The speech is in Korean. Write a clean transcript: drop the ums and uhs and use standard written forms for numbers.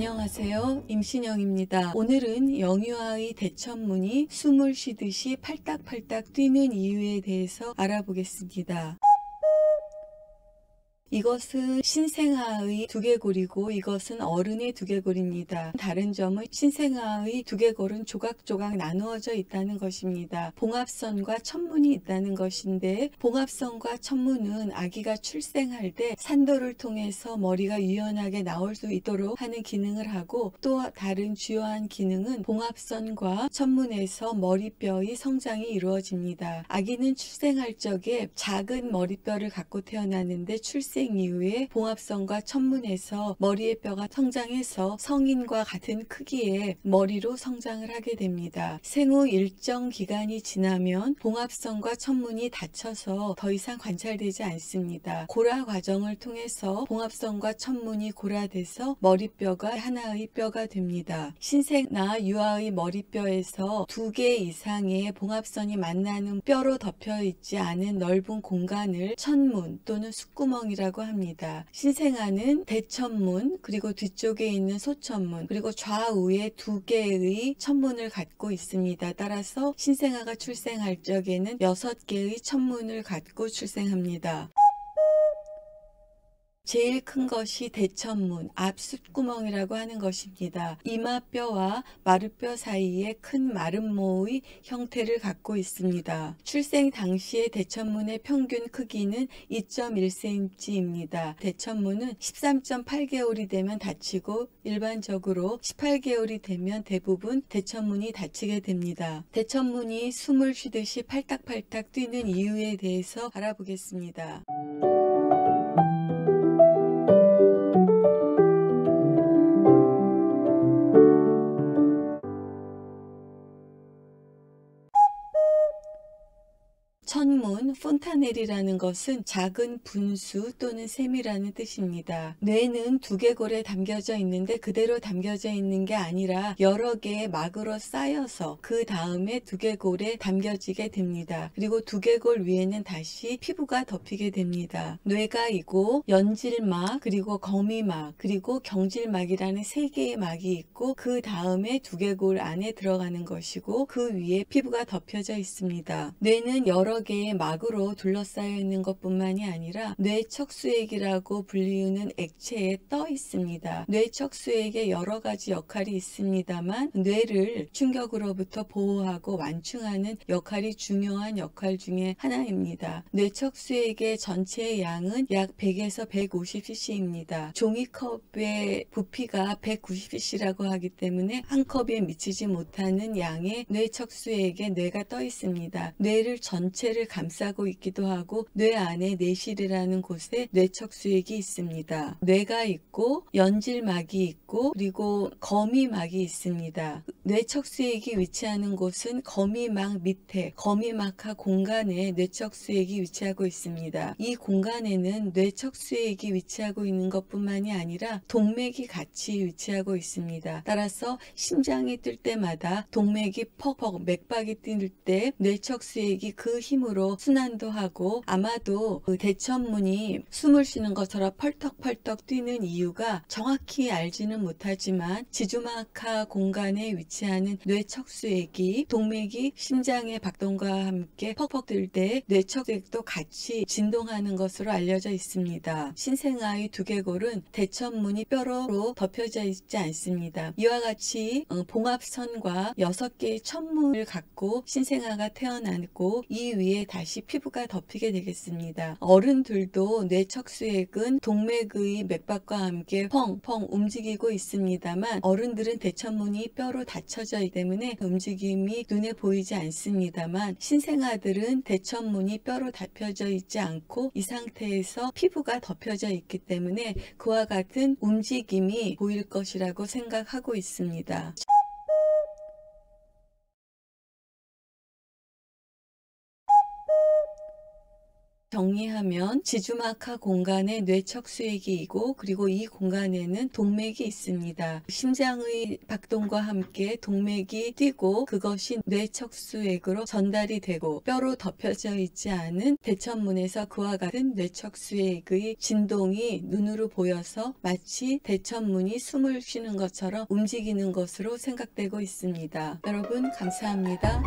안녕하세요. 임신영입니다. 오늘은 영유아의 대천문이 숨을 쉬듯이 팔딱팔딱 뛰는 이유에 대해서 알아보겠습니다. 이것은 신생아의 두개골이고 이것은 어른의 두개골입니다. 다른 점은 신생아의 두개골은 조각조각 나누어져 있다는 것입니다. 봉합선과 천문이 있다는 것인데, 봉합선과 천문은 아기가 출생할 때 산도를 통해서 머리가 유연하게 나올 수 있도록 하는 기능을 하고, 또 다른 주요한 기능은 봉합선과 천문에서 머리뼈의 성장이 이루어집니다. 아기는 출생할 적에 작은 머리뼈를 갖고 태어나는데, 출생 이후에 봉합선과 천문에서 머리의 뼈가 성장해서 성인과 같은 크기의 머리로 성장을 하게 됩니다. 생후 일정 기간이 지나면 봉합선과 천문이 닫혀서 더 이상 관찰되지 않습니다. 고라 과정을 통해서 봉합선과 천문이 고라돼서 머리뼈가 하나의 뼈가 됩니다. 신생아 유아의 머리뼈에서 2개 이상의 봉합선이 만나는 뼈로 덮여 있지 않은 넓은 공간을 천문 또는 숫구멍이라고 합니다. 신생아는 대천문, 그리고 뒤쪽에 있는 소천문, 그리고 좌우에 2개의 천문을 갖고 있습니다. 따라서 신생아가 출생할 적에는 6개의 천문을 갖고 출생합니다. 제일 큰 것이 대천문, 앞숫구멍이라고 하는 것입니다. 이마뼈와 마루뼈 사이에 큰 마른 모의 형태를 갖고 있습니다. 출생 당시의 대천문의 평균 크기는 2.1cm입니다. 대천문은 13.8개월이 되면 닫히고 일반적으로 18개월이 되면 대부분 대천문이 닫히게 됩니다. 대천문이 숨을 쉬듯이 팔딱팔딱 뛰는 이유에 대해서 알아보겠습니다. 천문, 폰타넬이라는 것은 작은 분수 또는 샘이라는 뜻입니다. 뇌는 두개골에 담겨져 있는데 그대로 담겨져 있는 게 아니라 여러 개의 막으로 쌓여서 그 다음에 두개골에 담겨지게 됩니다. 그리고 두개골 위에는 다시 피부가 덮이게 됩니다. 뇌가 있고 연질막, 그리고 거미막, 그리고 경질막이라는 3개의 막이 있고, 그 다음에 두개골 안에 들어가는 것이고, 그 위에 피부가 덮여져 있습니다. 뇌는 여러 개의 막으로 둘러싸여 있는 것뿐만이 아니라 뇌척수액이라고 불리우는 액체에 떠 있습니다. 뇌척수액에 여러 가지 역할이 있습니다만 뇌를 충격으로부터 보호하고 완충하는 역할이 중요한 역할 중에 하나입니다. 뇌척수액의 전체의 양은 약 100에서 150cc입니다. 종이컵의 부피가 190cc라고 하기 때문에 한 컵에 미치지 못하는 양의 뇌척수액에 뇌가 떠 있습니다. 뇌를 전체를 감싸고 있기도 하고, 뇌 안에 뇌실이라는 곳에 뇌척수액이 있습니다. 뇌가 있고 연질막이 있고, 그리고 거미막이 있습니다. 뇌척수액이 위치하는 곳은 거미막 밑에, 거미막하 공간에 뇌척수액이 위치하고 있습니다. 이 공간에는 뇌척수액이 위치하고 있는 것뿐만이 아니라 동맥이 같이 위치하고 있습니다. 따라서 심장이 뛸 때마다 동맥이 퍽퍽, 맥박이 뛸 때 뇌척수액이 그 힘으로 순환도 하고, 아마도 그 대천문이 숨을 쉬는 것처럼 펄떡펄떡 뛰는 이유가 정확히 알지는 못하지만 지주막하 공간에 위치하는 뇌척수액이 동맥이 심장의 박동과 함께 퍽퍽 뛸 때 뇌척수액도 같이 진동하는 것으로 알려져 있습니다. 신생아의 두개골은 대천문이 뼈로 덮여져 있지 않습니다. 이와 같이 봉합선과 6개의 천문을 갖고 신생아가 태어나고 이 위에 다시 피부가 덮이게 되겠습니다. 어른들도 뇌척수액은 동맥의 맥박과 함께 펑펑 움직이고 있습니다만, 어른들은 대천문이 뼈로 닫혀져 있기 때문에 움직임이 눈에 보이지 않습니다만, 신생아들은 대천문이 뼈로 닫혀져 있지 않고 이 상태에서 피부가 덮여져 있기 때문에 그와 같은 움직임이 보일 것이라고 생각하고 있습니다. 정리하면 지주막하 공간에 뇌척수액이고 그리고 이 공간에는 동맥이 있습니다. 심장의 박동과 함께 동맥이 뛰고 그것이 뇌척수액으로 전달이 되고 뼈로 덮여져 있지 않은 대천문에서 그와 같은 뇌척수액의 진동이 눈으로 보여서 마치 대천문이 숨을 쉬는 것처럼 움직이는 것으로 생각되고 있습니다. 여러분 감사합니다.